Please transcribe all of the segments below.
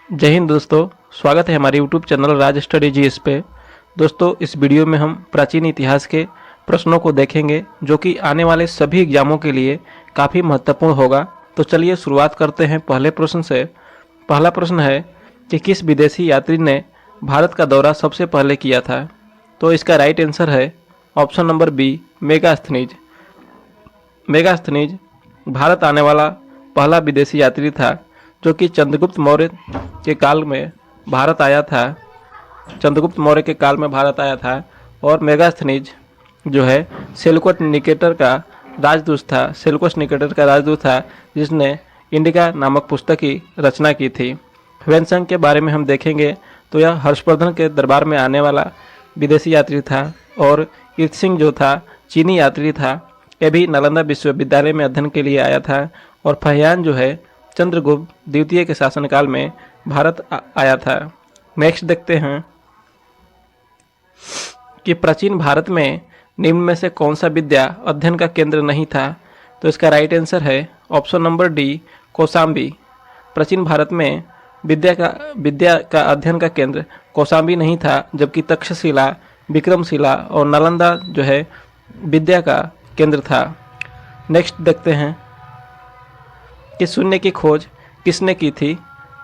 जय हिंद दोस्तों। स्वागत है हमारे YouTube चैनल राज स्टडी जीएस पे। दोस्तों, इस वीडियो में हम प्राचीन इतिहास के प्रश्नों को देखेंगे जो कि आने वाले सभी एग्जामों के लिए काफ़ी महत्वपूर्ण होगा। तो चलिए शुरुआत करते हैं पहले प्रश्न से। पहला प्रश्न है कि किस विदेशी यात्री ने भारत का दौरा सबसे पहले किया था? तो इसका राइट आंसर है option number B, Megasthenes. Megasthenes Bharat आने वाला पहला विदेशी यात्री था जो कि चंद्रगुप्त मौर्य के काल में भारत आया था। चंद्रगुप्त मौर्य के काल में भारत आया था और मेगास्थनीज जो है सेल्यूकस निकेटर का राजदूत था। सेल्यूकस निकेटर का राजदूत था जिसने इंडिका नामक पुस्तक की रचना की थी। ह्वेनसांग के बारे में हम देखेंगे तो यह हर्षवर्धन के दरबार में आने वाला विदेशी यात्री था। और इर्तसिंह जो था चीनी यात्री था, यह भी नालंदा विश्वविद्यालय में अध्ययन के लिए आया था। और फहियान जो है चंद्रगुप्त द्वितीय के शासनकाल में भारत आया था। नेक्स्ट देखते हैं कि प्राचीन भारत में निम्न में से कौन सा विद्या अध्ययन का केंद्र नहीं था? तो इसका राइट आंसर है ऑप्शन नंबर डी, कौशाम्बी। प्राचीन भारत में विद्या का अध्ययन का केंद्र कौशाम्बी नहीं था, जबकि तक्षशिला, विक्रमशिला और नालंदा जो है विद्या का केंद्र था। नेक्स्ट देखते हैं कि शून्य की खोज किसने की थी?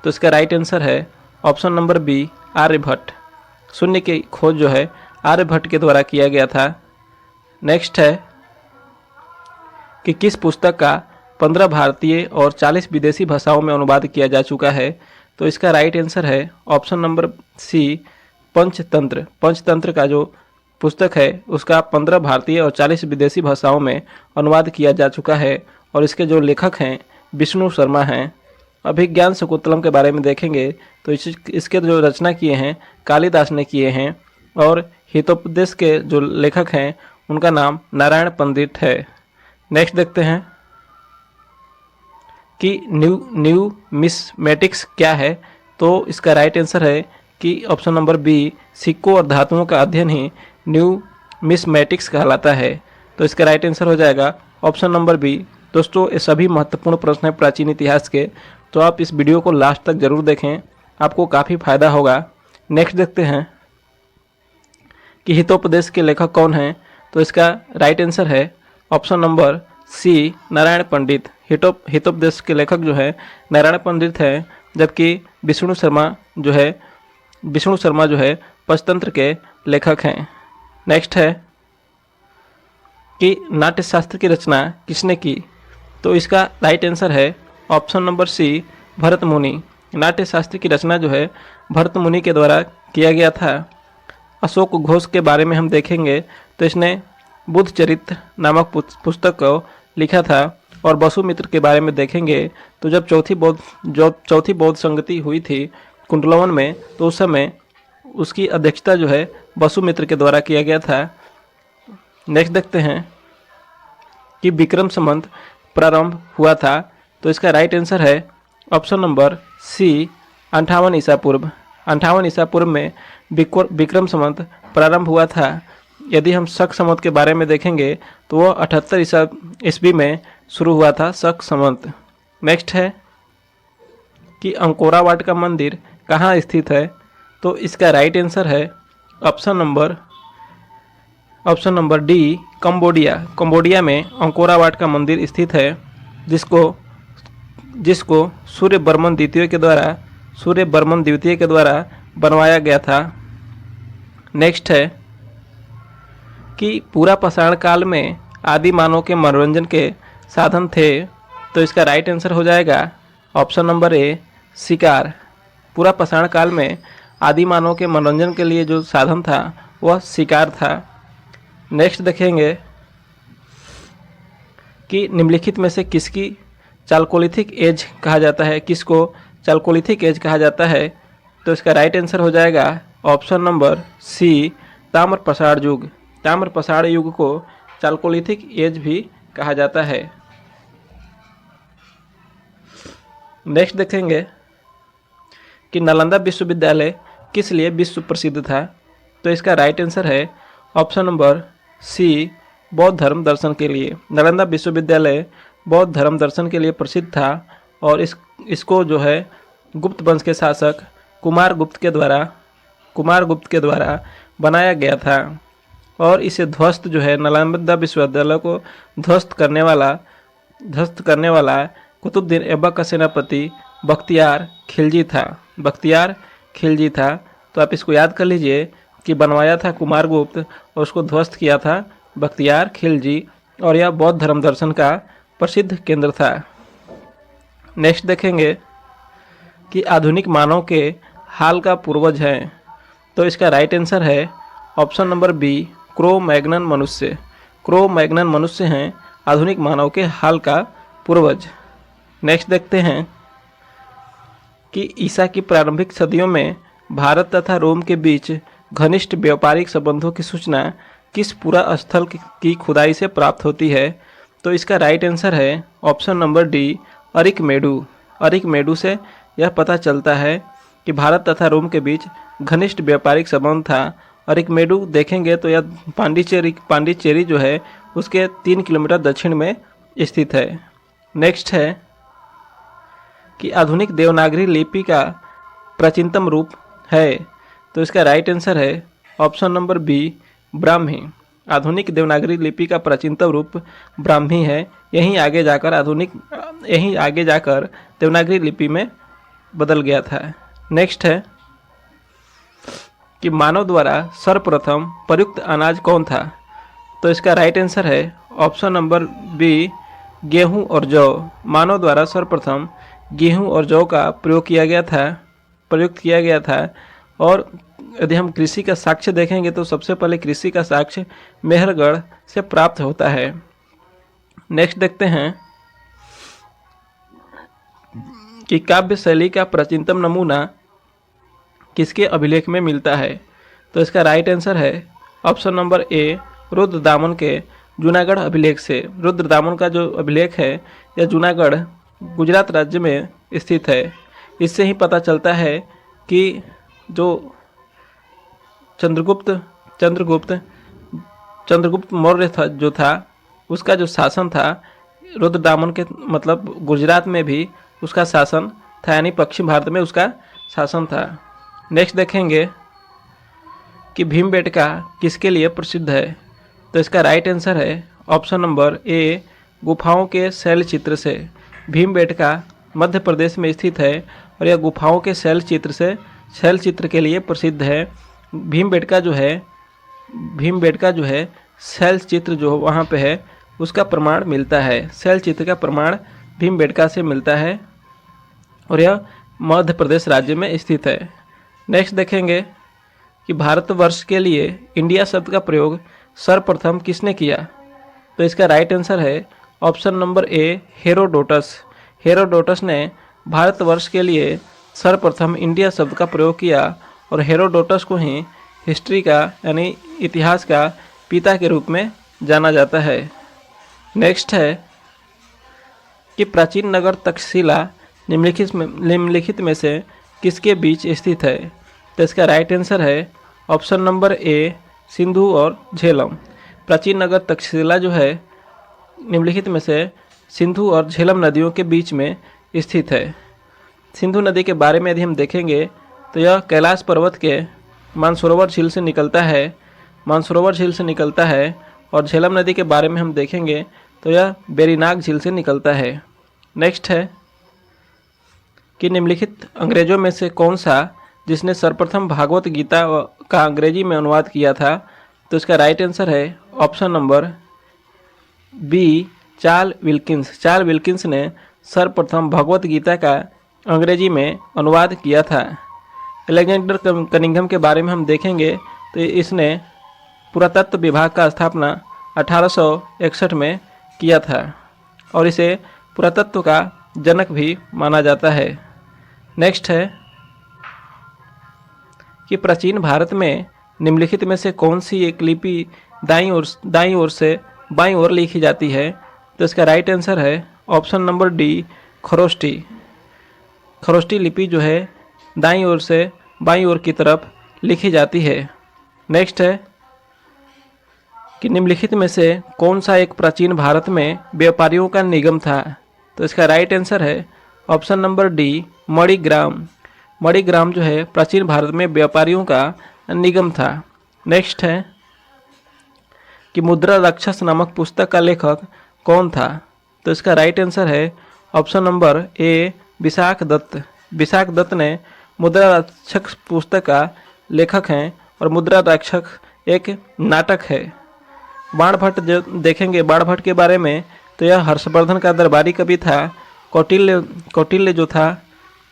तो इसका राइट आंसर है ऑप्शन नंबर बी, आर्यभट्ट। शून्य की खोज जो है आर्यभट्ट के द्वारा किया गया था। नेक्स्ट है कि किस पुस्तक का 15 भारतीय और 40 विदेशी भाषाओं में अनुवाद किया जा चुका है? तो इसका राइट आंसर है option number C, Panchatantra. Panchatantra का जो पुस्तक है उसका 15 भारतीय और 40 विदेशी भाषाओं में अनुवाद किया जा चुका है। और इसके जो लेखक हैं विष्णु शर्मा हैं। अभिज्ञान शकुंतलम के बारे में देखेंगे तो इसके जो रचना किए हैं कालिदास ने किए हैं। और हितोपदेश के जो लेखक हैं उनका नाम नारायण पंडित है। नेक्स्ट देखते हैं कि न्यूमिस्मेटिक्स क्या है? तो इसका राइट आंसर है कि ऑप्शन नंबर बी, सिक्कों और धातुओं का अध्ययन ही न्यूमिस्मेटिक्स कहलाता है। तो इसका राइट आंसर हो जाएगा ऑप्शन नंबर बी। दोस्तों, ये सभी महत्वपूर्ण प्रश्न हैं प्राचीन इतिहास के, तो आप इस वीडियो को लास्ट तक जरूर देखें, आपको काफ़ी फायदा होगा। नेक्स्ट देखते हैं कि हितोपदेश के लेखक कौन हैं? तो इसका राइट आंसर है ऑप्शन नंबर सी, नारायण पंडित। हितोपदेश के लेखक जो है नारायण पंडित हैं, जबकि विष्णु शर्मा जो है पंचतंत्र के लेखक हैं। नेक्स्ट है कि नाट्यशास्त्र की रचना किसने की? तो इसका राइट आंसर है ऑप्शन नंबर सी, भरत मुनि। नाट्यशास्त्र की रचना जो है भरत मुनि के द्वारा किया गया था। अशोक घोष के बारे में हम देखेंगे तो इसने बुद्ध चरित्र नामक पुस्तक को लिखा था। और वसुमित्र के बारे में देखेंगे तो जब चौथी बौद्ध संगति हुई थी कुंडलवन में, तो उस समय उसकी अध्यक्षता जो है वसुमित्र के द्वारा किया गया था। नेक्स्ट देखते हैं कि विक्रम संवत प्रारंभ हुआ था। तो इसका राइट आंसर है ऑप्शन नंबर सी, 58 ईसा पूर्व। 58 ईसा पूर्व में विक्रम संवत प्रारंभ हुआ था। यदि हम शक संवत के बारे में देखेंगे तो वो 78 ईस्वी में शुरू हुआ था, शक संवत। नेक्स्ट है कि अंकोरावाट का मंदिर कहाँ स्थित है? तो इसका राइट आंसर है option number D, Cambodia. Cambodia में अंकोरावाट का मंदिर स्थित है, जिसको सूर्यवर्मन द्वितीय के द्वारा बनवाया गया था। नेक्स्ट है कि पूरा पाषाण काल में आदि मानव के मनोरंजन के साधन थे। तो इसका राइट आंसर हो जाएगा ऑप्शन नंबर ए, शिकार। पूरा पाषाण काल में आदि मानव के मनोरंजन के लिए जो साधन था वह शिकार था। नेक्स्ट देखेंगे कि निम्नलिखित में से किसकी चालकोलिथिक एज कहा जाता है? किसको चालकोलिथिक एज कहा जाता है? तो इसका राइट आंसर हो जाएगा ऑप्शन नंबर सी, ताम्रपाषाण युग। ताम्रपाषाण युग को चालकोलिथिक एज भी कहा जाता है। नेक्स्ट देखेंगे कि नालंदा विश्वविद्यालय किस लिए विश्व प्रसिद्ध था? तो इसका राइट आंसर है ऑप्शन नंबर सी, बौद्ध धर्म दर्शन के लिए। नालंदा विश्वविद्यालय बौद्ध धर्म दर्शन के लिए प्रसिद्ध था। और इसको जो है गुप्त वंश के शासक कुमार गुप्त के द्वारा बनाया गया था और इसे ध्वस्त जो है नालंदा विश्वविद्यालय को ध्वस्त करने वाला कुतुबुद्दीन ऐबक का सेनापति बख्तियार खिलजी था। तो आप इसको याद कर लीजिए कि बनवाया था कुमारगुप्त और उसको ध्वस्त किया था बख्तियार खिलजी, और यह बौद्ध धर्म दर्शन का प्रसिद्ध केंद्र था। नेक्स्ट देखेंगे कि आधुनिक मानव के हाल का पूर्वज है। तो इसका राइट आंसर है option number B, Cro Magnon मनुष्य हैं आधुनिक मानव के हाल का पूर्वज। नेक्स्ट देखते हैं कि ईसा की प्रारंभिक सदियों में भारत तथा रोम के बीच घनिष्ठ व्यापारिक संबंधों की सूचना किस पूरा स्थल की खुदाई से प्राप्त होती है। तो इसका राइट आंसर है ऑप्शन नंबर डी, अरिकमेडु से यह पता चलता है कि भारत तथा रोम के बीच घनिष्ठ व्यापारिक संबंध था। अरिकमेडु देखेंगे तो यह पांडिचेरी जो है उसके 3 किलोमीटर दक्षिण में स्थित है। नेक्स्ट है कि आधुनिक देवनागरी लिपि का प्राचीनतम रूप है। तो इसका राइट आंसर है ऑप्शन नंबर बी, ब्राह्मी। आधुनिक देवनागरी लिपि का प्राचीनतम रूप ब्राह्मी है। यहीं आगे जाकर देवनागरी लिपि में बदल गया था। नेक्स्ट है कि मानव द्वारा सर्वप्रथम प्रयुक्त अनाज कौन था। तो इसका राइट आंसर है ऑप्शन नंबर बी, गेहूं और जौ। मानव द्वारा सर्वप्रथम गेहूं और जौ का प्रयुक्त किया गया था। और यदि हम कृषि का साक्ष्य देखेंगे तो सबसे पहले कृषि का साक्ष्य मेहरगढ़ से प्राप्त होता है। नेक्स्ट देखते हैं कि काव्य शैली का प्राचीनतम नमूना किसके अभिलेख में मिलता है। तो इसका राइट आंसर है ऑप्शन नंबर ए, रुद्रदामन के जूनागढ़ अभिलेख से। रुद्रदामन का जो अभिलेख है यह जूनागढ़ गुजरात राज्य में स्थित है। इससे ही पता चलता है कि जो चंद्रगुप्त मौर्य था उसका जो शासन था रुद्रदामन के मतलब गुजरात में भी उसका शासन था, यानी पश्चिम भारत में उसका शासन था। नेक्स्ट देखेंगे कि भीमबेटका किसके लिए प्रसिद्ध है। तो इसका राइट आंसर है ऑप्शन नंबर ए, गुफाओं के शैलचित्र से। भीमबेटका मध्य प्रदेश में स्थित है और यह गुफाओं के शैलचित्र के लिए प्रसिद्ध है। भीमबेटका जो है शैलचित्र जो वहाँ पे है उसका प्रमाण मिलता है। शैलचित्र का प्रमाण भीमबेटका से मिलता है और यह मध्य प्रदेश राज्य में स्थित है। नेक्स्ट देखेंगे कि भारतवर्ष के लिए इंडिया शब्द का प्रयोग सर्वप्रथम किसने किया। तो इसका राइट आंसर है ऑप्शन नंबर ए, हेरोडोटस ने भारतवर्ष के लिए सर्वप्रथम इंडिया शब्द का प्रयोग किया और हेरोडोटस को ही हिस्ट्री का यानी इतिहास का पिता के रूप में जाना जाता है। नेक्स्ट है कि प्राचीन नगर तक्षशिला निम्नलिखित में से किसके बीच स्थित है। तो इसका राइट आंसर है ऑप्शन नंबर ए, सिंधु और झेलम। प्राचीन नगर तक्षशिला जो है निम्नलिखित में से सिंधु और झेलम नदियों के बीच में स्थित है। सिंधु नदी के बारे में यदि हम देखेंगे तो यह कैलाश पर्वत के मानसरोवर झील से निकलता है और झेलम नदी के बारे में हम देखेंगे तो यह बेरीनाग झील से निकलता है। नेक्स्ट है कि निम्नलिखित अंग्रेजों में से कौन सा जिसने सर्वप्रथम भागवत गीता का अंग्रेजी में अनुवाद किया था। तो इसका राइट आंसर है option number B, Charles Wilkins ने सर्वप्रथम भगवत गीता का अंग्रेजी में अनुवाद किया था। अलेक्जेंडर कनिंघम के बारे में हम देखेंगे तो इसने पुरातत्व विभाग का स्थापना 1861 में किया था और इसे पुरातत्व का जनक भी माना जाता है। नेक्स्ट है कि प्राचीन भारत में निम्नलिखित में से कौन सी एक लिपि दाईं ओर लिखी जाती है। तो इसका राइट आंसर है ऑप्शन नंबर डी, खरोष्टी लिपि जो है दाईं ओर से बाईं ओर की तरफ लिखी जाती है। नेक्स्ट है कि निम्नलिखित में से कौन सा एक प्राचीन भारत में व्यापारियों का निगम था। तो इसका राइट आंसर है option number D Manigram. Manigram जो है प्राचीन भारत में व्यापारियों का निगम था। नेक्स्ट है कि मुद्रा राक्षस नामक पुस्तक का लेखक कौन था? तो इसका राइट आंसर है option number A Vishakhadatta. Vishakhadatta ने मुद्रा राक्षस पुस्तक का लेखक हैं और मुद्रा राक्षस एक नाटक है। बाणभट्ट जो देखेंगे बाणभट्ट के बारे में, तो यह हर्षवर्धन का दरबारी कवि था। कौटिल्य जो था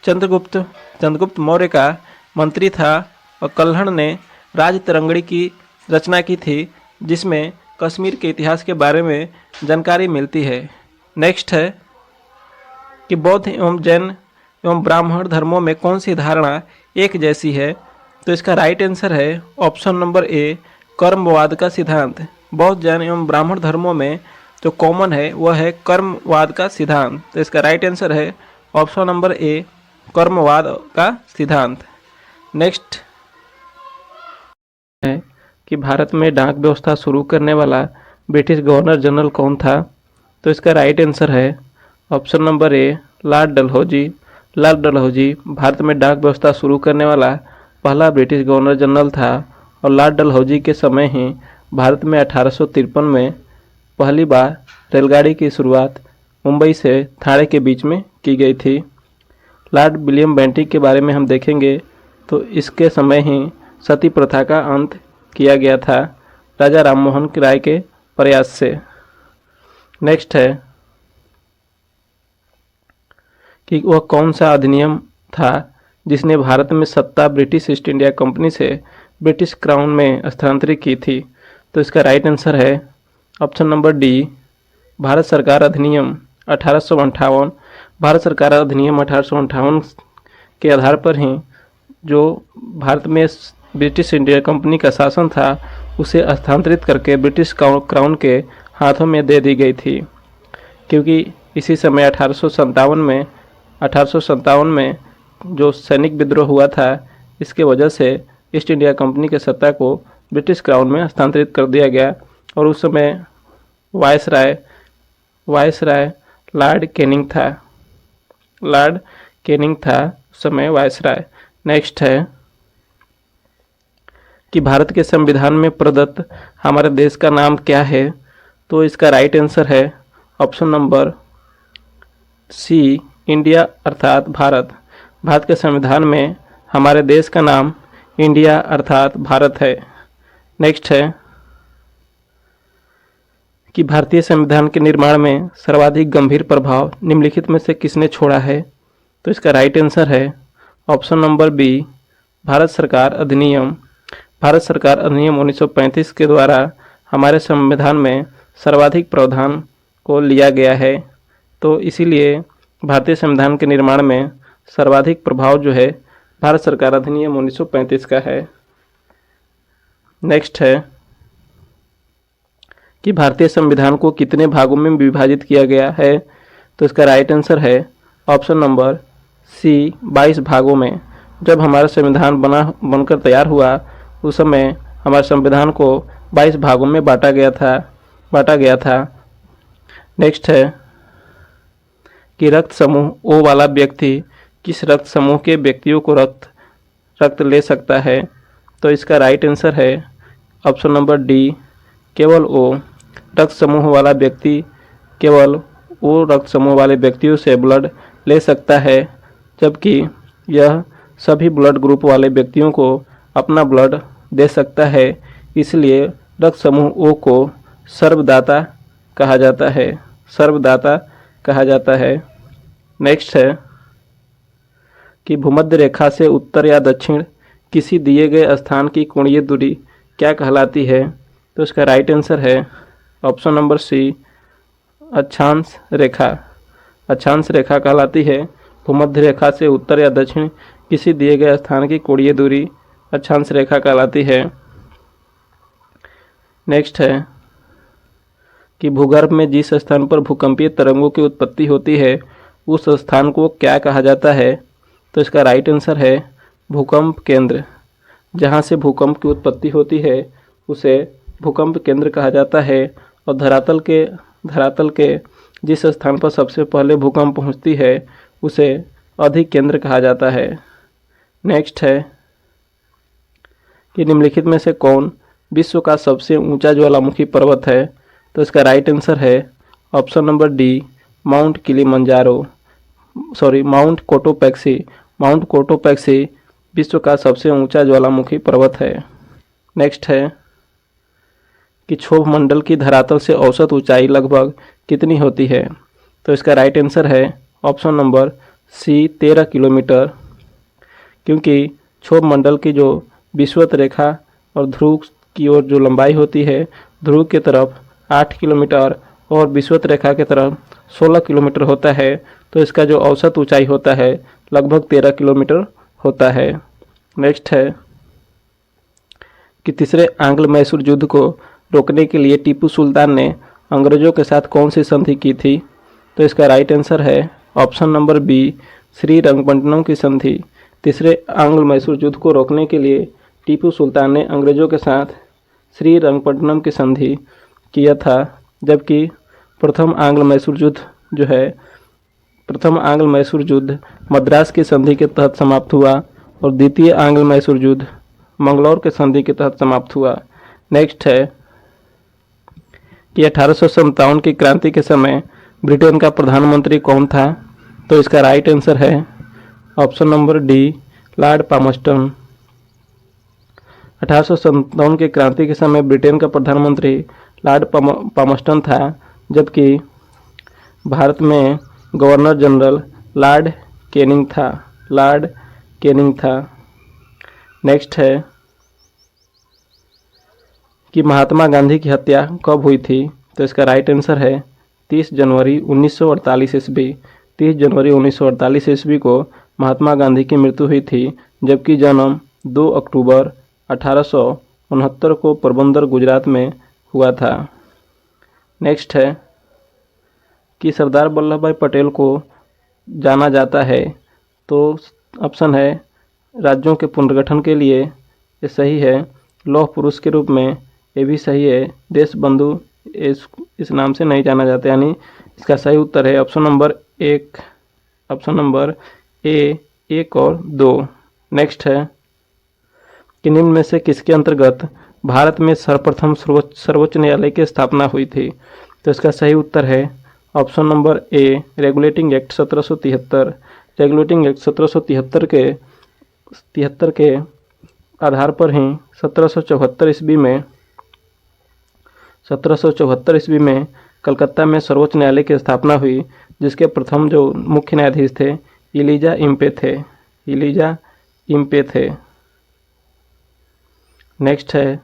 चंद्रगुप्त मौर्य का मंत्री था और कल्हण ने राजतरंगिणी की रचना की थी, जिसमें कश्मीर के इतिहास के बारे में जानकारी मिलती है। नेक्स्ट है कि बौद्ध एवं जैन एवं ब्राह्मण धर्मों में कौन सी धारणा एक जैसी है? तो इसका राइट आंसर है ऑप्शन नंबर ए कर्मवाद का सिद्धांत। बौद्ध जैन एवं ब्राह्मण धर्मों में जो कॉमन है वह है कर्मवाद का सिद्धांत। तो इसका राइट आंसर है ऑप्शन नंबर ए कर्मवाद का सिद्धांत। नेक्स्ट है कि भारत में डाक व्यवस्था शुरू करने वाला ब्रिटिश गवर्नर जनरल कौन था? तो इसका राइट आंसर है ऑप्शन नंबर ए लॉर्ड डलहौजी। लॉर्ड डलहौजी भारत में डाक व्यवस्था शुरू करने वाला पहला ब्रिटिश गवर्नर जनरल था और लॉर्ड डलहौजी के समय ही भारत में 1853 में पहली बार रेलगाड़ी की शुरुआत मुंबई से थाने के बीच में की गई थी। लॉर्ड विलियम बेंटिक के बारे में हम देखेंगे तो इसके समय ही सती प्रथा का अंत किया गया था राजा राममोहन राय के प्रयास से। नेक्स्ट है कि वह कौन सा अधिनियम था जिसने भारत में सत्ता ब्रिटिश ईस्ट इंडिया कंपनी से ब्रिटिश क्राउन में स्थानांतरित की थी? तो इसका राइट आंसर है ऑप्शन नंबर डी भारत सरकार अधिनियम 1858। भारत सरकार अधिनियम 1858 के आधार पर ही जो भारत में ब्रिटिश इंडिया कंपनी का शासन था उसे स्थानांतरित करके ब्रिटिश क्राउन के हाथों में दे दी गई थी, क्योंकि इसी समय 1857 में जो सैनिक विद्रोह हुआ था, इसके वजह से ईस्ट इंडिया कंपनी के सत्ता को ब्रिटिश क्राउन में हस्तांतरित कर दिया गया और उस समय वायसराय लॉर्ड कैनिंग था उस समय वायसराय। नेक्स्ट है कि भारत के संविधान में प्रदत्त हमारे देश का नाम क्या है? तो इसका राइट आंसर है ऑप्शन नंबर सी इंडिया अर्थात भारत। भारत के संविधान में हमारे देश का नाम इंडिया अर्थात भारत है। नेक्स्ट है कि भारतीय संविधान के निर्माण में सर्वाधिक गंभीर प्रभाव निम्नलिखित में से किसने छोड़ा है? तो इसका राइट आंसर है ऑप्शन नंबर बी भारत सरकार अधिनियम। भारत सरकार अधिनियम 1935 के द्वारा हमारे संविधान में सर्वाधिक प्रावधान को लिया गया है, तो इसीलिए भारतीय संविधान के निर्माण में सर्वाधिक प्रभाव जो है भारत सरकार अधिनियम 1935 का है। नेक्स्ट है कि भारतीय संविधान को कितने भागों में विभाजित किया गया है? तो इसका राइट आंसर है ऑप्शन नंबर सी 22 भागों में। जब हमारा संविधान बनकर तैयार हुआ उस समय हमारे संविधान को 22 भागों में बांटा गया था। नेक्स्ट है कि रक्त समूह ओ वाला व्यक्ति किस रक्त समूह के व्यक्तियों को रक्त ले सकता है? तो इसका राइट आंसर है ऑप्शन नंबर डी केवल ओ। रक्त समूह वाला व्यक्ति केवल ओ रक्त समूह वाले व्यक्तियों से ब्लड ले सकता है, जबकि यह सभी ब्लड ग्रुप वाले व्यक्तियों को अपना ब्लड दे सकता है। इसलिए रक्त समूह ओ को सर्वदाता कहा जाता है। नेक्स्ट है कि भूमध्य रेखा से उत्तर या दक्षिण किसी दिए गए स्थान की कोणीय दूरी क्या कहलाती है? तो इसका राइट आंसर है ऑप्शन नंबर सी अक्षांश रेखा कहलाती है। भूमध्य रेखा से उत्तर या दक्षिण किसी दिए गए स्थान की कोणीय दूरी अक्षांश रेखा कहलाती है। नेक्स्ट है कि भूगर्भ में जिस स्थान पर भूकंपीय तरंगों की उत्पत्ति होती है उस स्थान को क्या कहा जाता है? तो इसका राइट आंसर है भूकंप केंद्र। जहाँ से भूकंप की उत्पत्ति होती है उसे भूकंप केंद्र कहा जाता है। और धरातल के जिस स्थान पर सबसे पहले भूकंप पहुँचती है उसे अधिक केंद्र कहा जाता है। नेक्स्ट है कि निम्नलिखित में से कौन विश्व का सबसे ऊंचा ज्वालामुखी पर्वत है? तो इसका राइट आंसर है option number D, mount Kilimanjaro, mount Cotopaxi. Mount Cotopaxi विश्व का सबसे ऊंचा ज्वालामुखी पर्वत है। नेक्स्ट है कि क्षोभ मंडल की धरातल से औसत ऊंचाई लगभग कितनी होती है? तो इसका राइट आंसर है ऑप्शन नंबर सी, 13 किलोमीटर, क्योंकि क्षोभ मंडल की जो विषुवत रेखा और ध्रुव की ओर जो लंबाई होती है, ध्रुव की तरफ 8 किलोमीटर और विषुवत रेखा की तरफ 16 किलोमीटर होता है, तो इसका जो औसत ऊंचाई होता है लगभग 13 किलोमीटर होता है। नेक्स्ट है कि तीसरे आंग्ल मैसूर युद्ध को रोकने के लिए टीपू सुल्तान ने अंग्रेजों के साथ कौन सी संधि की थी? तो इसका राइट आंसर है ऑप्शन नंबर बी, श्रीरंगपट्टनम की संधि। तीसरे आंग्ल मैसूर युद्ध को रोकने के लिए टीपू सुल्तान ने अंग्रेजों के साथ श्रीरंगपट्टनम की संधि किया था, जबकि प्रथम आंग्ल मैसूर युद्ध मद्रास की संधि के तहत समाप्त हुआ और द्वितीय आंग्ल मैसूर युद्ध मंगलौर के संधि के तहत समाप्त हुआ। नेक्स्ट है कि 1857 की क्रांति के समय ब्रिटेन का प्रधानमंत्री कौन था? तो इसका राइट आंसर है option number D, Lord Palmerston. 1857 की क्रांति के समय ब्रिटेन का प्रधानमंत्री लॉर्ड पामस्टन था, जबकि भारत में गवर्नर जनरल लॉर्ड कैनिंग था। नेक्स्ट है कि महात्मा गांधी की हत्या कब हुई थी? तो इसका राइट आंसर है 30 जनवरी 1948 ईस्वी। 30 जनवरी 1948 ईस्वी को महात्मा गांधी की मृत्यु हुई थी, जबकि जन्म 2 अक्टूबर 1869 को पोरबंदर, गुजरात में हुआ था। नेक्स्ट है कि सरदार वल्लभ भाई पटेल को जाना जाता है, तो ऑप्शन है राज्यों के पुनर्गठन के लिए, ये सही है। लौह पुरुष के रूप में, ये भी सही है। देश बंधु इस नाम से नहीं जाना जाता, यानी इसका सही उत्तर है ऑप्शन नंबर ए, 1 और 2। नेक्स्ट है कि निम्न में से किसके अंतर्गत भारत में सर्वप्रथम सर्वोच्च न्यायालय की स्थापना हुई थी? तो इसका सही उत्तर है ऑप्शन नंबर ए, रेगुलेटिंग एक्ट 1773। रेगुलेटिंग एक्ट 1773 के आधार पर ही 1774 ईस्वी में कलकत्ता में सर्वोच्च न्यायालय की स्थापना हुई, जिसके प्रथम जो मुख्य न्यायाधीश थे इलीजा इम्पे थे। नेक्स्ट है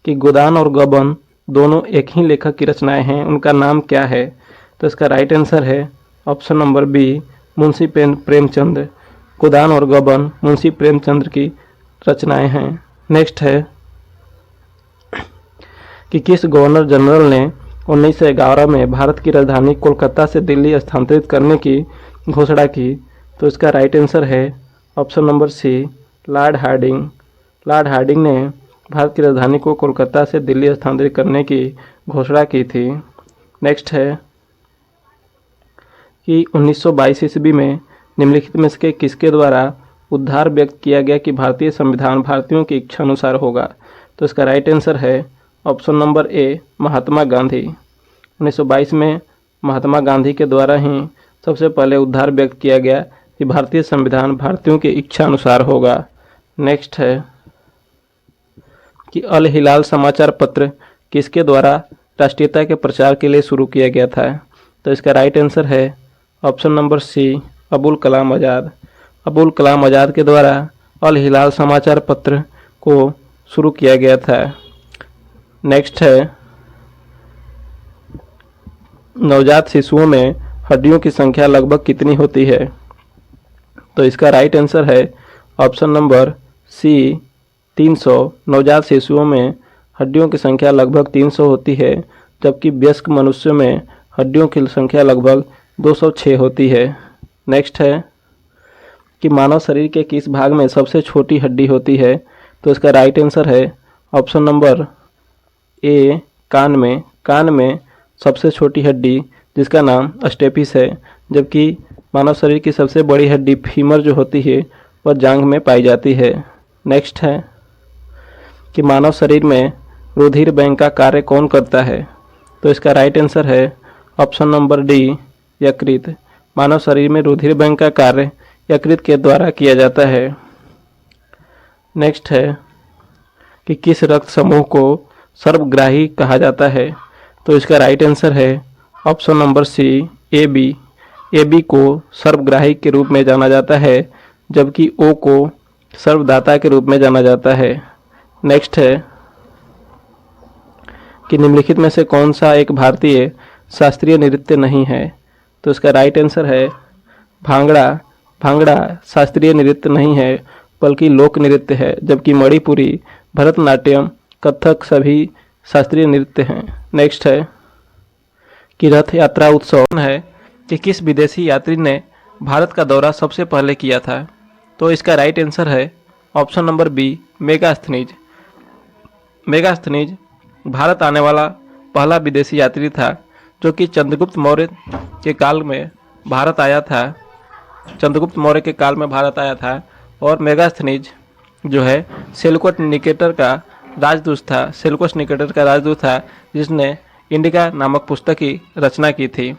कि गोदान और गबन दोनों एक ही लेखक की रचनाएं हैं, उनका नाम क्या है? तो इसका राइट आंसर है option number B, Munshi Premchand. Godan और गबन मुंशी प्रेमचंद की रचनाएं हैं। नेक्स्ट है कि किस गवर्नर जनरल ने 1911 में भारत की राजधानी कोलकाता से दिल्ली स्थानांतरित करने की घोषणा की? तो इसका राइट आंसर है option number C, Lord Hardinge. Lord Hardinge ने भारत की राजधानी को कोलकाता से दिल्ली स्थानांतरित करने की घोषणा की थी। नेक्स्ट है कि 1922 ईस्वी में निम्नलिखित में से किसके द्वारा उद्धार व्यक्त किया गया कि भारतीय संविधान भारतीयों की इच्छा अनुसार होगा? तो इसका राइट आंसर है ऑप्शन नंबर ए, महात्मा गांधी। 1922 में महात्मा गांधी के द्वारा ही सबसे पहले उद्धार व्यक्त किया गया कि भारतीय संविधान भारतीयों की इच्छा अनुसार होगा। नेक्स्ट है कि अल हिलाल समाचार पत्र किसके द्वारा राष्ट्रीयता के प्रचार के लिए शुरू किया गया था? तो इसका राइट आंसर है ऑप्शन नंबर सी, अबुल कलाम आज़ाद। अबुल कलाम आज़ाद के द्वारा अल हिलाल समाचार पत्र को शुरू किया गया था। नेक्स्ट है नवजात शिशुओं में हड्डियों की संख्या लगभग कितनी होती है? तो इसका राइट आंसर है ऑप्शन नंबर सी, 300। नवजात शिशुओं में हड्डियों की संख्या लगभग 300 होती है, जबकि वयस्क मनुष्यों में हड्डियों की संख्या लगभग 206 होती है। नेक्स्ट है कि मानव शरीर के किस भाग में सबसे छोटी हड्डी होती है? तो इसका राइट आंसर है ऑप्शन नंबर ए, कान में। कान में सबसे छोटी हड्डी जिसका नाम स्टेपिस है, जबकि मानव शरीर की सबसे बड़ी हड्डी फीमर जो होती है वह जांघ में पाई जाती है। नेक्स्ट है कि मानव शरीर में रुधिर बैंक का कार्य कौन करता है? तो इसका राइट आंसर है ऑप्शन नंबर डी, यकृत। मानव शरीर में रुधिर बैंक का कार्य यकृत के द्वारा किया जाता है। नेक्स्ट है कि किस रक्त समूह को सर्वग्राही कहा जाता है? तो इसका राइट आंसर है option number C, A B. A B को सर्वग्राही के रूप में जाना जाता है, जबकि ओ को सर्वदाता के रूप में जाना जाता है। नेक्स्ट है कि निम्नलिखित में से कौन सा एक भारतीय शास्त्रीय नृत्य नहीं है? तो इसका राइट आंसर है भांगड़ा। भांगड़ा शास्त्रीय नृत्य नहीं है बल्कि लोक नृत्य है, जबकि मणिपुरी, भरतनाट्यम, कथक सभी शास्त्रीय नृत्य हैं। नेक्स्ट है कि रथ यात्रा उत्सव है कि किस विदेशी यात्री ने भारत का दौरा सबसे पहले किया था? तो इसका राइट आंसर है option number B, Megasthenes. Megasthenes Bharat आने वाला पहला विदेशी यात्री था जो कि चंद्रगुप्त मौर्य के काल में भारत आया था। चंद्रगुप्त मौर्य के काल में भारत आया था और मेगास्थनीज जो है सेल्युकस निकेटर का राजदूत था। सेल्युकस निकेटर का राजदूत था जिसने इंडिका नामक पुस्तक की रचना की थी।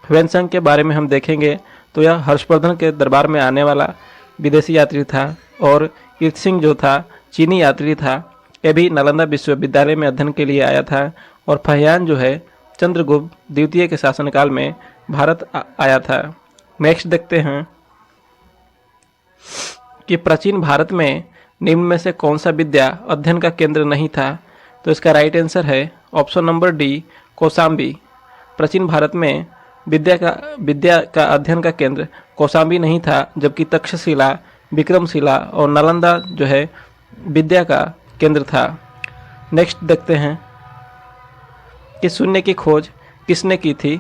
ह्वेनसांग के बारे में हम देखेंगे तो यह हर्षवर्धन के दरबार में आने वाला विदेशी यात्री था और इर्तसिंह जो था चीनी यात्री था। यह भी नालंदा विश्वविद्यालय में अध्ययन के लिए आया था। और फहियान जो है चंद्रगुप्त द्वितीय के शासनकाल में भारत आया था। नेक्स्ट देखते हैं कि प्राचीन भारत में निम्न में से कौन सा विद्या अध्ययन का केंद्र नहीं था? तो इसका राइट आंसर है ऑप्शन नंबर डी, कौशाम्बी। प्राचीन भारत में विद्या का अध्ययन का केंद्र कौशाम्बी नहीं था, जबकि तक्षशिला, विक्रमशिला और नालंदा जो है विद्या का केंद्र था। नेक्स्ट देखते हैं कि शून्य की खोज किसने की थी?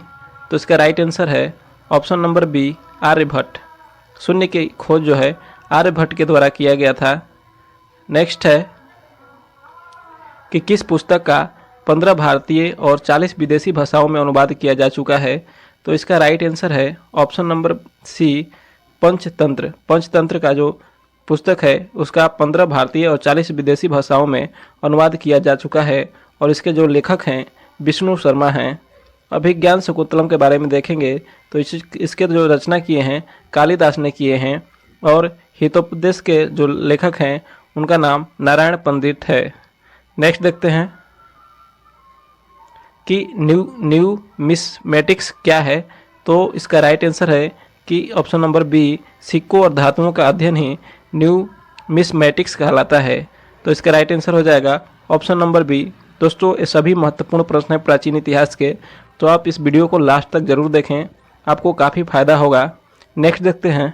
तो इसका राइट आंसर है ऑप्शन नंबर बी, आर्यभट्ट। शून्य की खोज जो है आर्यभट्ट के द्वारा किया गया था। नेक्स्ट है कि किस पुस्तक का 15 भारतीय और 40 विदेशी भाषाओं में अनुवाद किया जा चुका है? तो इसका राइट आंसर है option number C, Panchatantra. Panchatantra का जो पुस्तक है उसका 15 भारतीय और 40 विदेशी भाषाओं में अनुवाद किया जा चुका है और इसके जो लेखक हैं विष्णु शर्मा हैं। अभिज्ञान शकुंतलम के बारे में देखेंगे तो इसके जो रचना किए हैं कालिदास ने किए हैं और हितोपदेश के जो लेखक हैं उनका नाम नारायण पंडित है। नेक्स्ट देखते हैं कि न्यूमिस्मेटिक्स क्या है? तो इसका राइट आंसर है कि ऑप्शन नंबर बी, सिक्कों और धातुओं का अध्ययन ही न्यूमिस्मेटिक्स कहलाता है। तो इसका राइट आंसर हो जाएगा ऑप्शन नंबर बी। दोस्तों ये सभी महत्वपूर्ण प्रश्न हैं प्राचीन इतिहास के, तो आप इस वीडियो को लास्ट तक जरूर देखें, आपको काफ़ी फायदा होगा। नेक्स्ट देखते हैं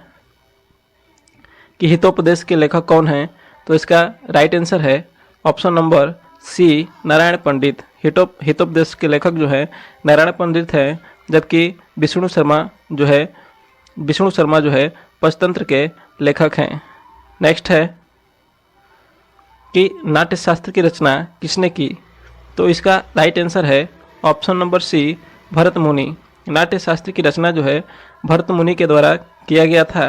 कि हितोपदेश के लेखक कौन हैं? तो इसका राइट आंसर है ऑप्शन नंबर सी, नारायण पंडित। हितोपदेश के लेखक जो है नारायण पंडित हैं, जबकि विष्णु शर्मा जो है पंचतंत्र के लेखक हैं। नेक्स्ट है कि नाट्यशास्त्र की रचना किसने की? तो इसका राइट आंसर है ऑप्शन नंबर सी, भरत मुनि। नाट्यशास्त्र की रचना जो है भरत मुनि के द्वारा किया गया था।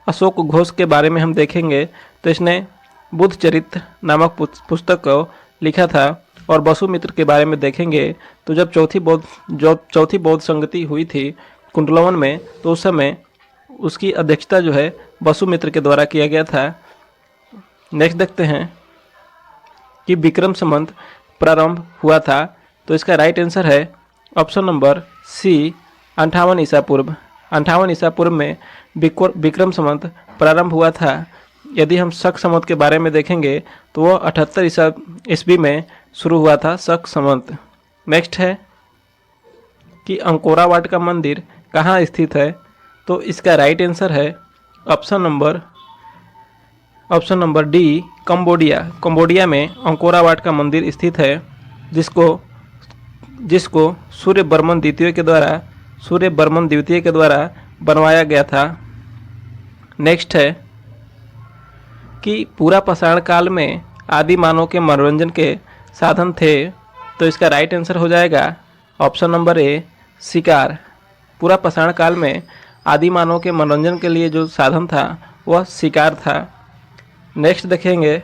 अशोक घोष के बारे में हम देखेंगे तो इसने बुद्ध चरित्र नामक पुस्तक को लिखा था। और वसुमित्र के बारे में देखेंगे तो जब चौथी बौद्ध संगति हुई थी कुंडलवन में, तो उस समय उसकी अध्यक्षता जो है वसुमित्र के द्वारा किया गया था। नेक्स्ट देखते हैं कि विक्रम संवत प्रारंभ हुआ था। तो इसका राइट आंसर है ऑप्शन नंबर सी, 58 ईसा पूर्व। 58 ईसा पूर्व में विक्रम संवत प्रारंभ हुआ था। यदि हम शक संवत के बारे में देखेंगे तो वो 78 ईस्वी में शुरू हुआ था शक संवत। नेक्स्ट है कि अंकोरा वाट का मंदिर कहाँ स्थित है? तो इसका राइट आंसर है option number D, Cambodia. Cambodia में अंकोरा वाट का मंदिर स्थित है, जिसको सूर्यवर्मन द्वितीय के द्वारा बनवाया गया था। नेक्स्ट है कि पूरा पाषाण काल में आदि मानव के मनोरंजन के साधन थे। तो इसका राइट आंसर हो जाएगा ऑप्शन नंबर ए, शिकार। पूरा पाषाण काल में आदि मानव के मनोरंजन के लिए जो साधन था वह शिकार था। नेक्स्ट देखेंगे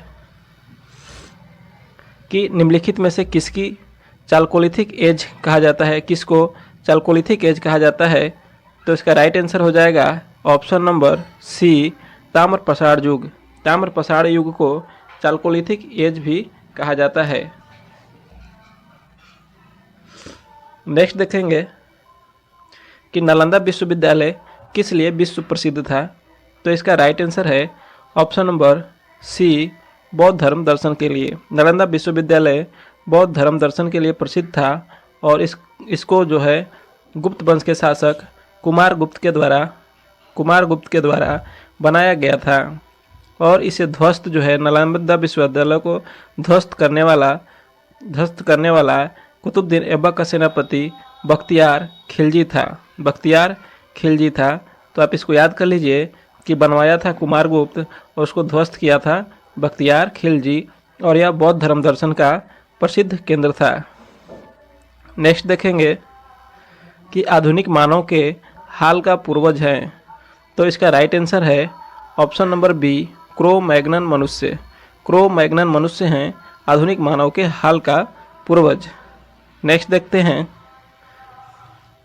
कि निम्नलिखित में से किसकी चालकोलिथिक एज कहा जाता है, किसको चालकोलिथिक एज कहा जाता है। तो इसका राइट आंसर हो जाएगा ऑप्शन नंबर सी, ताम्र पाषाण युग। ताम्र पाषाण युग को चालकोलिथिक एज भी कहा जाता है। नेक्स्ट देखेंगे कि नालंदा विश्वविद्यालय किस लिए विश्व प्रसिद्ध था। तो इसका राइट आंसर है ऑप्शन नंबर सी, बौद्ध धर्म दर्शन के लिए। नालंदा विश्वविद्यालय बौद्ध धर्म दर्शन के लिए प्रसिद्ध था और इसको जो है गुप्त वंश के शासक कुमार गुप्त के द्वारा बनाया गया था। और इसे ध्वस्त जो है नालंदा विश्वविद्यालय को ध्वस्त करने वाला कुतुबुद्दीन ऐबक का सेनापति बख्तियार खिलजी था। तो आप इसको याद कर लीजिए कि बनवाया था कुमार गुप्त और उसको ध्वस्त किया था बख्तियार खिलजी, और यह बौद्ध धर्म दर्शन का प्रसिद्ध केंद्र था। नेक्स्ट देखेंगे कि आधुनिक मानव के हाल का पूर्वज है। तो इसका राइट आंसर है option number B, Cro Magnon मनुष्य। क्रो मैग्नन मनुष्य हैं आधुनिक मानव के हाल का पूर्वज। नेक्स्ट देखते हैं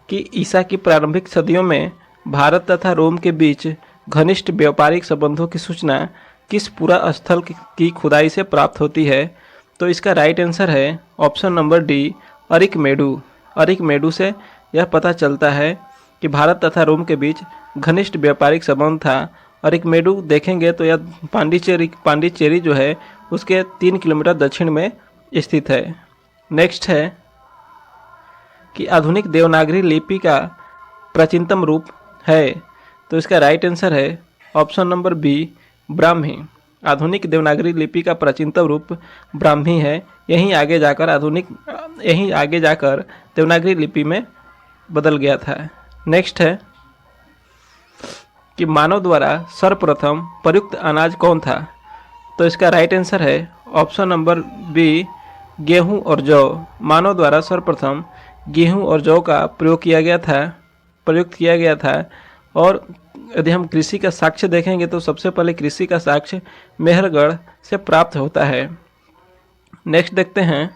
कि ईसा की प्रारंभिक सदियों में भारत तथा रोम के बीच घनिष्ठ व्यापारिक संबंधों की सूचना किस पूरा स्थल की खुदाई से प्राप्त होती है। तो इसका राइट आंसर है option number D, Arikamedu. Arikamedu से यह पता चलता है कि भारत तथा रोम के बीच घनिष्ठ व्यापारिक संबंध था। अरिकमेडु देखेंगे तो यह पांडिचेरी जो है उसके 3 किलोमीटर दक्षिण में स्थित है। नेक्स्ट है कि आधुनिक देवनागरी लिपि का प्राचीनतम रूप है। तो इसका राइट आंसर है ऑप्शन नंबर बी, ब्राह्मी। आधुनिक देवनागरी लिपि का प्राचीनतम रूप ब्राह्मी है। यहीं आगे जाकर देवनागरी लिपि में बदल गया था। नेक्स्ट है कि मानव द्वारा सर्वप्रथम प्रयुक्त अनाज कौन था। तो इसका राइट आंसर है ऑप्शन नंबर बी, गेहूं और जौ। मानव द्वारा सर्वप्रथम गेहूं और जौ का प्रयुक्त किया गया था। और यदि हम कृषि का साक्ष्य देखेंगे तो सबसे पहले कृषि का साक्ष्य मेहरगढ़ से प्राप्त होता है। नेक्स्ट देखते हैं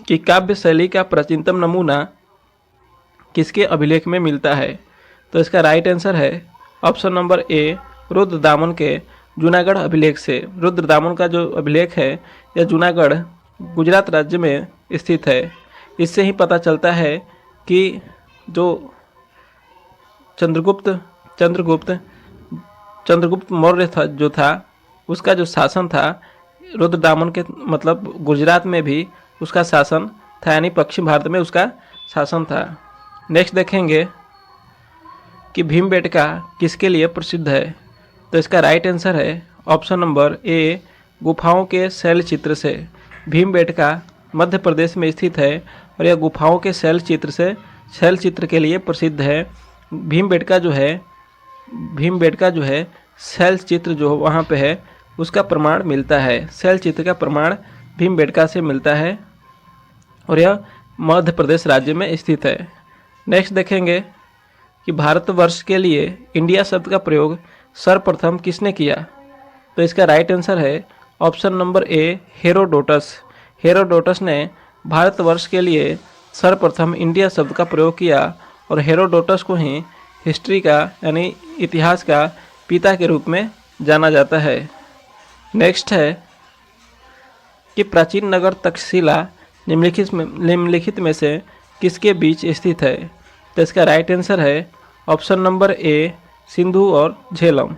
कि काव्य शैली का प्राचीनतम नमूना किसके अभिलेख में मिलता है। तो इसका राइट आंसर है ऑप्शन नंबर ए, रुद्रदामन के जूनागढ़ अभिलेख से। रुद्रदामन का जो अभिलेख है यह जूनागढ़ गुजरात राज्य में स्थित है। इससे ही पता चलता है कि जो चंद्रगुप्त मौर्य था उसका जो शासन था रुद्रदामन के मतलब गुजरात में भी उसका शासन था, यानी पश्चिम भारत में उसका शासन था। नेक्स्ट देखेंगे कि भीमबेटका किसके लिए प्रसिद्ध है। तो इसका राइट आंसर है ऑप्शन नंबर ए, गुफाओं के शैल चित्र से। भीमबेटका मध्य प्रदेश में स्थित है और यह गुफाओं के शैल चित्र के लिए प्रसिद्ध है। भीमबेटका जो है शैल चित्र जो वहाँ पे है उसका प्रमाण मिलता है। शैल चित्र का प्रमाण भीमबेटका से मिलता है और यह मध्य प्रदेश राज्य में स्थित है। नेक्स्ट देखेंगे कि भारतवर्ष के लिए इंडिया शब्द का प्रयोग सर्वप्रथम किसने किया। तो इसका राइट आंसर है ऑप्शन नंबर ए, हेरोडोटस। हेरोडोटस ने भारतवर्ष के लिए सर्वप्रथम इंडिया शब्द का प्रयोग किया और हेरोडोटस को ही हिस्ट्री का यानी इतिहास का पिता के रूप में जाना जाता है। नेक्स्ट है कि प्राचीन नगर तक्षशिला निम्नलिखित में से किसके बीच स्थित है। तो इसका राइट आंसर है ऑप्शन नंबर ए, सिंधु और झेलम।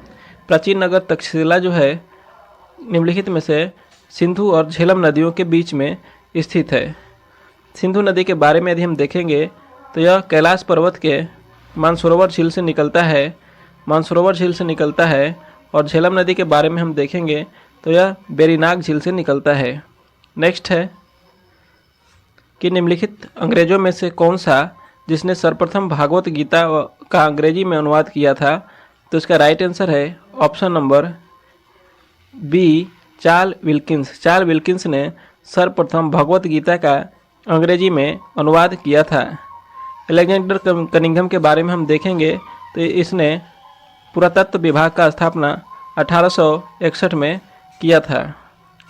प्राचीन नगर तक्षशिला जो है निम्नलिखित में से सिंधु और झेलम नदियों के बीच में स्थित है। सिंधु नदी के बारे में यदि हम देखेंगे तो यह कैलाश पर्वत के मानसरोवर झील से निकलता है और झेलम नदी के बारे में हम देखेंगे तो यह बेरीनाग झील से निकलता है। नेक्स्ट है कि निम्नलिखित अंग्रेजों में से कौन सा जिसने सर्वप्रथम भागवत गीता का अंग्रेजी में अनुवाद किया था। तो इसका राइट आंसर है option number B, Charles Wilkins. Charles Wilkins ने सर्वप्रथम भगवत गीता का अंग्रेजी में अनुवाद किया था। अलेक्जेंडर कनिंघम के बारे में हम देखेंगे तो इसने पुरातत्व विभाग का स्थापना 1861 में किया था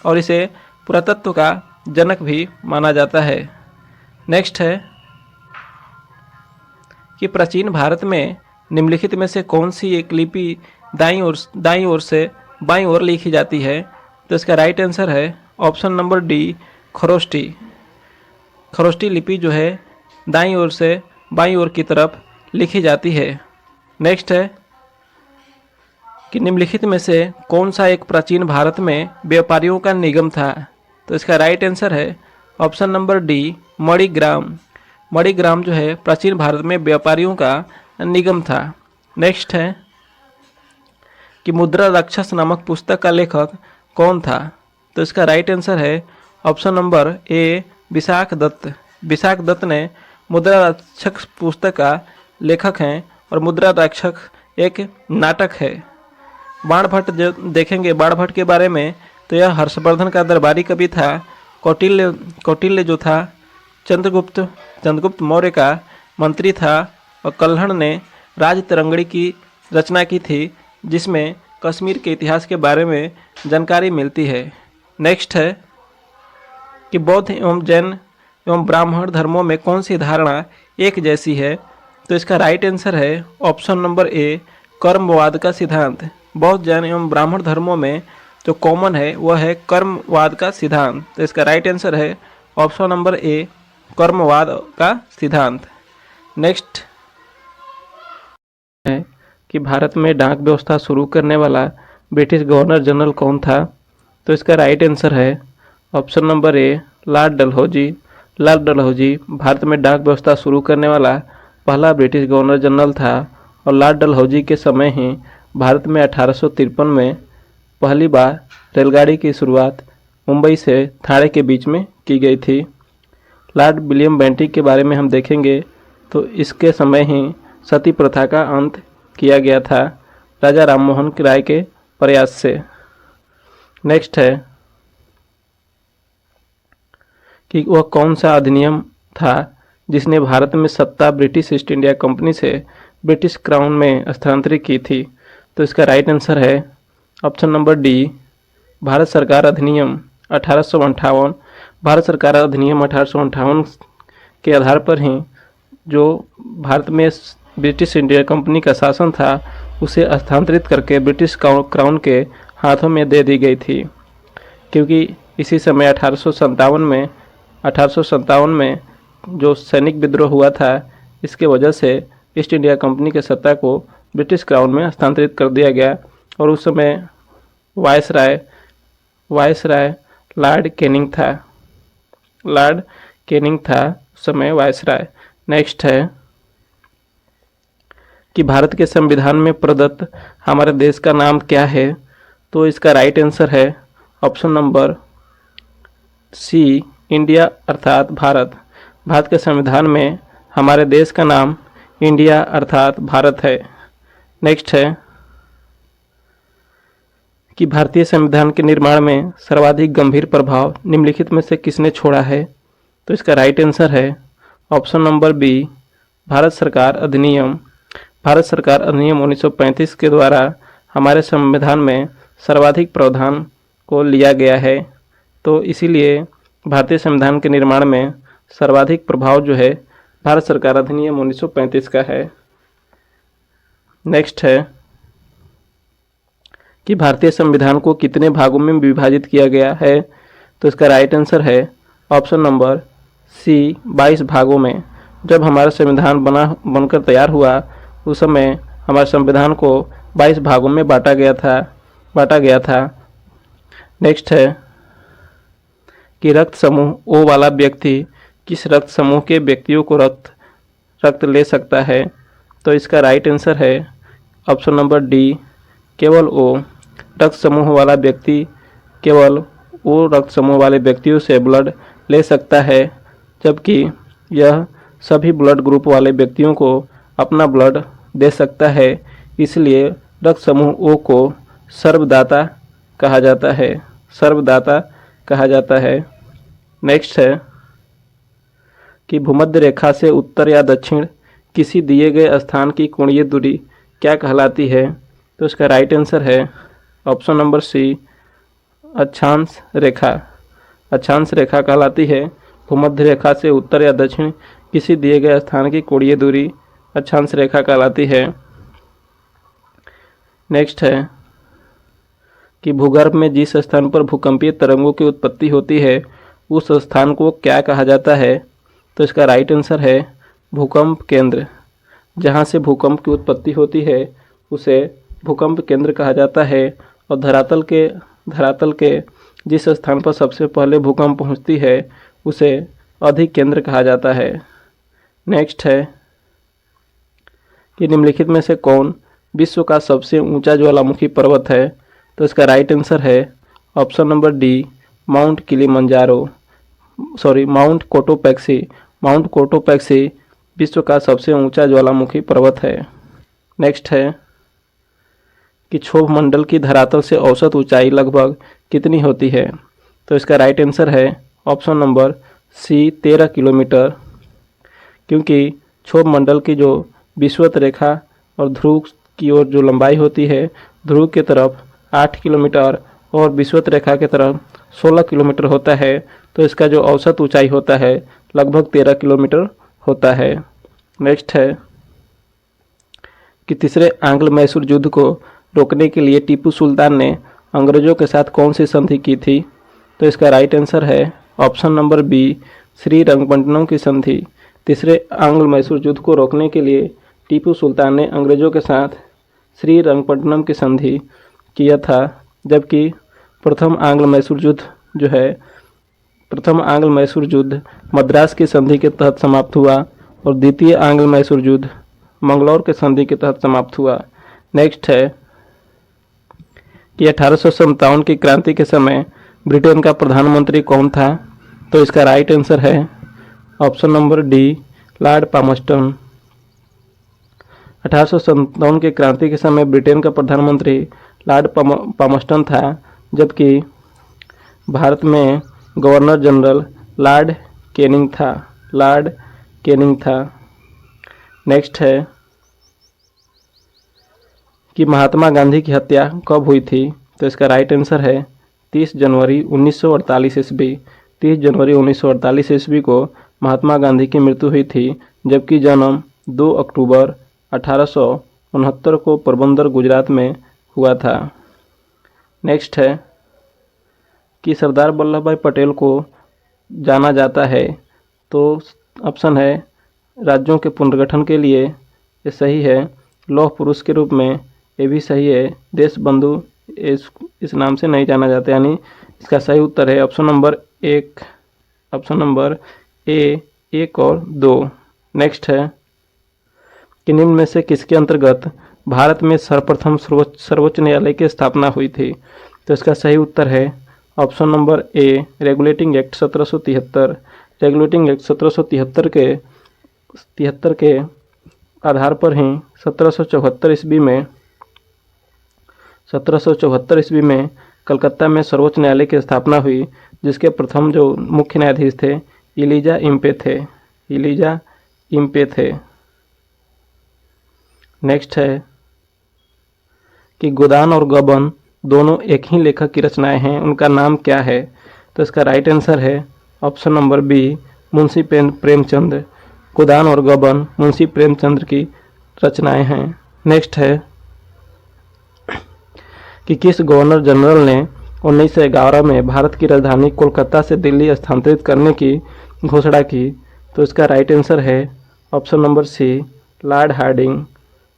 और इसे पुरातत्व का जनक भी माना जाता है। नेक्स्ट है कि प्राचीन भारत में निम्नलिखित में से कौन सी एक लिपि दाईं ओर से बाईं ओर लिखी जाती है। तो इसका राइट आंसर है option number D, Kharosthi. Kharosthi लिपि जो है दाईं ओर से बाईं ओर की तरफ लिखी जाती है। नेक्स्ट है कि निम्नलिखित में से कौन सा एक प्राचीन भारत में व्यापारियों का निगम था। तो इसका राइट आंसर है option number D, Manigram. Manigram जो है प्राचीन भारत में व्यापारियों का निगम था। नेक्स्ट है कि मुद्रा राक्षस नामक पुस्तक का लेखक कौन था। तो इसका राइट आंसर है option number A, Vishakhadatta. Vishakhadatta ने मुद्रा राक्षस पुस्तक का लेखक हैं और मुद्रा राक्षस एक नाटक है। बाणभट्ट जो देखेंगे बाणभट्ट के बारे में तो यह हर्षवर्धन का दरबारी कवि था। कौटिल्य जो था चंद्रगुप्त मौर्य का मंत्री था और कल्हण ने राजतरंगिणी की रचना की थी जिसमें कश्मीर के इतिहास के बारे में जानकारी मिलती है। नेक्स्ट है कि बौद्ध एवं जैन एवं ब्राह्मण धर्मों में कौन सी धारणा एक जैसी है। तो इसका राइट आंसर है ऑप्शन नंबर ए, कर्मवाद का सिद्धांत। बौद्ध जैन एवं ब्राह्मण धर्मों में जो कॉमन है वह है कर्मवाद का सिद्धांत। तो इसका राइट आंसर है ऑप्शन नंबर ए, कर्मवाद का सिद्धांत। नेक्स्ट है कि भारत में डाक व्यवस्था शुरू करने वाला ब्रिटिश गवर्नर जनरल कौन था। तो इसका राइट आंसर है ऑप्शन नंबर ए, लॉर्ड डलहौजी। लॉर्ड डलहौजी भारत में डाक व्यवस्था शुरू करने वाला पहला ब्रिटिश गवर्नर जनरल था और लॉर्ड डलहौजी के समय ही भारत में 1853 में पहली बार रेलगाड़ी की शुरुआत मुंबई से थाने के बीच में की गई थी। लॉर्ड विलियम बेंटिक के बारे में हम देखेंगे तो इसके समय ही सती प्रथा का अंत किया गया था राजा राममोहन राय के प्रयास से। नेक्स्ट है कि वह कौन सा अधिनियम था जिसने भारत में सत्ता ब्रिटिश ईस्ट इंडिया कंपनी से ब्रिटिश क्राउन में स्थानांतरित की थी। तो इसका राइट आंसर है ऑप्शन नंबर डी, भारत सरकार अधिनियम 1858। भारत सरकार अधिनियम 1858 के आधार पर ही जो भारत में ब्रिटिश इंडिया कंपनी का शासन था उसे स्थानांतरित करके ब्रिटिश क्राउन के हाथों में दे दी गई थी, क्योंकि इसी समय 1857 में जो सैनिक विद्रोह हुआ था इसके वजह से ईस्ट इंडिया कंपनी के सत्ता को ब्रिटिश क्राउन में हस्तांतरित कर दिया गया और उस समय वायसराय लॉर्ड कैनिंग था उस समय वायसराय। नेक्स्ट है कि भारत के संविधान में प्रदत्त हमारे देश का नाम क्या है। तो इसका राइट आंसर है ऑप्शन नंबर सी, इंडिया अर्थात भारत। भारत के संविधान में हमारे देश का नाम इंडिया अर्थात भारत है। नेक्स्ट है कि भारतीय संविधान के निर्माण में सर्वाधिक गंभीर प्रभाव निम्नलिखित में से किसने छोड़ा है। तो इसका राइट आंसर है ऑप्शन नंबर बी, भारत सरकार अधिनियम। भारत सरकार अधिनियम 1935 के द्वारा हमारे संविधान में सर्वाधिक प्रावधान को लिया गया है, तो इसीलिए भारतीय संविधान के निर्माण में सर्वाधिक प्रभाव जो है भारत सरकार अधिनियम 1935 का है। नेक्स्ट है कि भारतीय संविधान को कितने भागों में विभाजित किया गया है। तो इसका राइट आंसर है ऑप्शन नंबर सी, 22 भागों में। जब हमारा संविधान बनकर तैयार हुआ उस समय हमारे संविधान को 22 भागों में बांटा गया था। नेक्स्ट है कि रक्त समूह ओ वाला व्यक्ति किस रक्त समूह के व्यक्तियों को रक्त ले सकता है। तो इसका राइट आंसर है ऑप्शन नंबर डी, केवल ओ। रक्त समूह वाला व्यक्ति केवल ओ रक्त समूह वाले व्यक्तियों से ब्लड ले सकता है, जबकि यह सभी ब्लड ग्रुप वाले व्यक्तियों को अपना ब्लड दे सकता है। इसलिए रक्त समूह ओ को सर्वदाता कहा जाता है। नेक्स्ट है कि भूमध्य रेखा से उत्तर या दक्षिण किसी दिए गए स्थान की कोणीय दूरी क्या कहलाती है? तो इसका राइट आंसर है ऑप्शन नंबर सी, अक्षांश रेखा। अक्षांश रेखा कहलाती है भूमध्य रेखा से उत्तर या दक्षिण किसी दिए गए स्थान की कोणीय दूरी अक्षांश रेखा कहलाती है। नेक्स्ट है कि भूगर्भ में जिस स्थान पर भूकंपीय तरंगों की उत्पत्ति होती है उस स्थान को क्या कहा जाता है? तो इसका राइट आंसर है भूकंप केंद्र। जहाँ से भूकंप की उत्पत्ति होती है उसे भूकंप केंद्र कहा जाता है। और धरातल के जिस स्थान पर सबसे पहले भूकंप पहुँचती है उसे अधिक केंद्र कहा जाता है। नेक्स्ट है कि निम्नलिखित में से कौन विश्व का सबसे ऊंचा ज्वालामुखी पर्वत है? तो इसका राइट आंसर है option number D, mount Cotopaxi. Mount Cotopaxi विश्व का सबसे ऊंचा ज्वालामुखी पर्वत है। नेक्स्ट है कि क्षोभ मंडल की धरातल से औसत ऊंचाई लगभग कितनी होती है? तो इसका राइट आंसर है ऑप्शन नंबर सी, 13 किलोमीटर। क्योंकि क्षोभ मंडल की जो विषुवत रेखा और ध्रुव की ओर जो लंबाई होती है, ध्रुव की तरफ 8 किलोमीटर और विषुवत रेखा की तरफ 16 किलोमीटर होता है। तो इसका जो औसत ऊंचाई होता है लगभग 13 किलोमीटर होता है। नेक्स्ट है कि तीसरे आंग्ल मैसूर युद्ध को रोकने के लिए टीपू सुल्तान ने अंग्रेजों के साथ कौन सी संधि की थी? तो इसका राइट आंसर है ऑप्शन नंबर बी, श्रीरंगपट्टनम की संधि। तीसरे आंग्ल मैसूर युद्ध को रोकने के लिए टीपू सुल्तान ने अंग्रेजों के साथ श्रीरंगपट्टनम की संधि किया था। जबकि प्रथम आंग्ल मैसूर युद्ध मद्रास की संधि के तहत समाप्त हुआ और द्वितीय आंग्ल मैसूर युद्ध मंगलौर के संधि के तहत समाप्त हुआ। नेक्स्ट है कि 1857 की क्रांति के समय ब्रिटेन का प्रधानमंत्री कौन था? तो इसका राइट आंसर है option number D, Lord Palmerston. 1857 की क्रांति के समय ब्रिटेन का प्रधानमंत्री लॉर्ड पामस्टन था। जबकि भारत में गवर्नर जनरल लॉर्ड कैनिंग था। नेक्स्ट है कि महात्मा गांधी की हत्या कब हुई थी? तो इसका राइट आंसर है 30 जनवरी 1948 ईस्वी। 30 जनवरी 1948 ईस्वी को महात्मा गांधी की मृत्यु हुई थी। जबकि जन्म 2 अक्टूबर 1869 को पोरबंदर गुजरात में हुआ था। नेक्स्ट है कि सरदार वल्लभ भाई पटेल को जाना जाता है। तो ऑप्शन है राज्यों के पुनर्गठन के लिए, ये सही है। लौह पुरुष के रूप में, ये भी सही है। देश बंधु इस नाम से नहीं जाना जाता, यानी इसका सही उत्तर है ऑप्शन नंबर ए, 1 और 2। नेक्स्ट है कि निम्न में से किसके अंतर्गत भारत में सर्वप्रथम सर्वोच्च न्यायालय की स्थापना हुई थी? तो इसका सही उत्तर है ऑप्शन नंबर ए, रेगुलेटिंग एक्ट 1773। रेगुलेटिंग एक्ट 1773 के आधार पर ही 1774 ईस्वी में कलकत्ता में सर्वोच्च न्यायालय की स्थापना हुई, जिसके प्रथम जो मुख्य न्यायाधीश थे इलीजा इम्पे थे। नेक्स्ट है कि गोदान और गबन दोनों एक ही लेखक की रचनाएं हैं, उनका नाम क्या है? तो इसका राइट आंसर है option number B, Munshi Premchand. Godan और गबन मुंशी प्रेमचंद की रचनाएं हैं। नेक्स्ट है कि किस गवर्नर जनरल ने 1911 में भारत की राजधानी कोलकाता से दिल्ली स्थानांतरित करने की घोषणा की? तो इसका राइट आंसर है option number C, Lord Hardinge.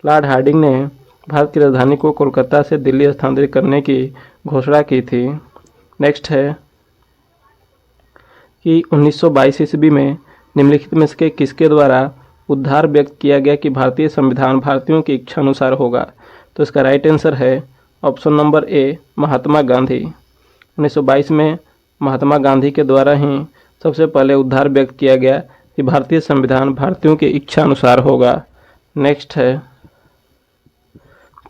Lord Hardinge ने भारत की राजधानी को कोलकाता से दिल्ली स्थानांतरित करने की घोषणा की थी। नेक्स्ट है कि 1922 ईस्वी में निम्नलिखित में से किसके द्वारा उद्धार व्यक्त किया गया कि भारतीय संविधान भारतीयों की इच्छा अनुसार होगा? तो इसका राइट आंसर है ऑप्शन नंबर ए, महात्मा गांधी। 1922 में महात्मा गांधी के द्वारा ही सबसे पहले उद्धार व्यक्त किया गया कि भारतीय संविधान भारतीयों की इच्छा अनुसार होगा। नेक्स्ट है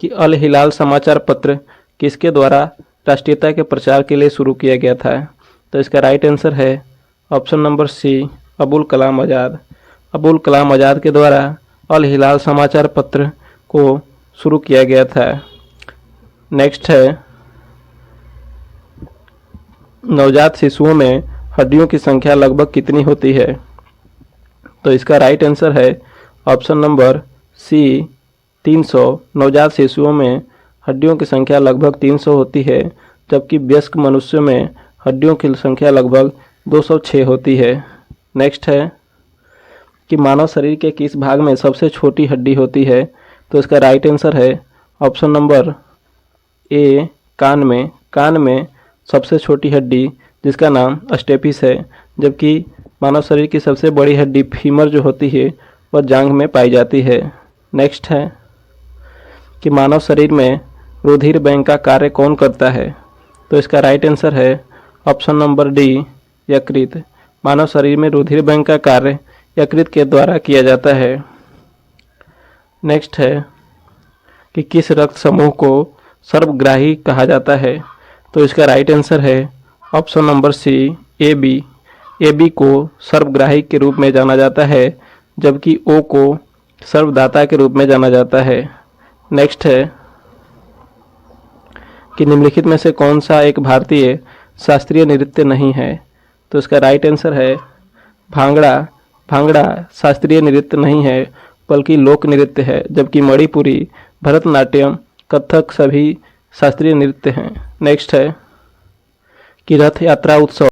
कि अल हिलाल समाचार पत्र किसके द्वारा राष्ट्रीयता के प्रचार के लिए शुरू किया गया था? तो इसका राइट आंसर है ऑप्शन नंबर सी, अबुल कलाम आज़ाद। अबुल कलाम आज़ाद के द्वारा अल हिलाल समाचार पत्र को शुरू किया गया था। नेक्स्ट है, नवजात शिशुओं में हड्डियों की संख्या लगभग कितनी होती है? तो इसका राइट आंसर है ऑप्शन नंबर सी 300। नवजात शिशुओं में हड्डियों की संख्या लगभग 300 होती है, जबकि वयस्क मनुष्यों में हड्डियों की संख्या लगभग 206 होती है। नेक्स्ट है कि मानव शरीर के किस भाग में सबसे छोटी हड्डी होती है? तो इसका राइट आंसर है ऑप्शन नंबर ए कान में। कान में सबसे छोटी हड्डी जिसका नाम स्टेपिस है, जबकि मानव शरीर की सबसे बड़ी हड्डी फीमर जो होती है वह जांघ में पाई जाती है। नेक्स्ट है कि मानव शरीर में रुधिर बैंक का कार्य कौन करता है? तो इसका राइट आंसर है ऑप्शन नंबर डी यकृत। मानव शरीर में रुधिर बैंक का कार्य यकृत के द्वारा किया जाता है। नेक्स्ट है कि किस रक्त समूह को सर्वग्राही कहा जाता है? तो इसका राइट आंसर है option number C A B. A B को सर्वग्राही के रूप में जाना जाता है, जबकि ओ को सर्वदाता के रूप में जाना जाता है। नेक्स्ट है कि निम्नलिखित में से कौन सा एक भारतीय शास्त्रीय नृत्य नहीं है? तो इसका राइट आंसर है भांगड़ा। भांगड़ा शास्त्रीय नृत्य नहीं है बल्कि लोक नृत्य है, जबकि मणिपुरी, भरतनाट्यम, कथक सभी शास्त्रीय नृत्य हैं। नेक्स्ट है कि रथ यात्रा उत्सव